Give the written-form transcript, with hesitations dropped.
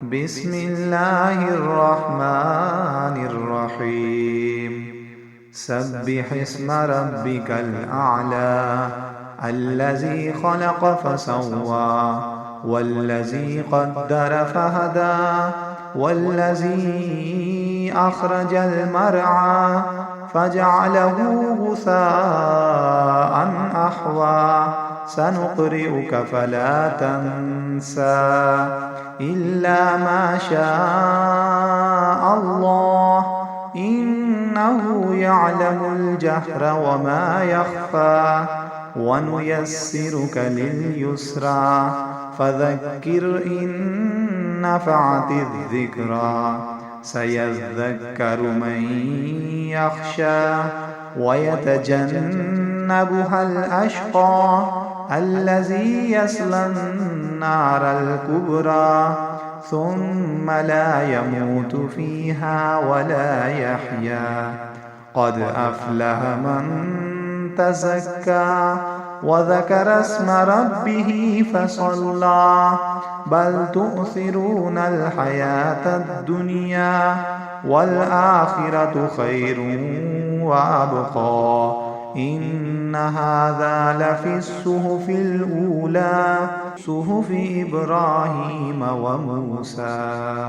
بسم الله الرحمن الرحيم سبح اسم ربك الأعلى الذي خلق فسوى والذي قدر فهدى والذي أخرج المرعى فجعله غثاء أحوى سنقرئك فلا تنسى إلا ما شاء الله إنه يعلم الجهر وما يخفى ونيسرك لليسرى فذكر إن نفعت الذكرى سيذكر من يخشى ويتجنبها الأشقى الذي يصلى النار الكبرى ثم لا يموت فيها ولا يحيا قد أفلح من تزكى وذكر اسم ربه فصلى بل تؤثرون الحياة الدنيا والآخرة خير وأبقى إن هذا لفي الصحف الأولى صحف إبراهيم وموسى.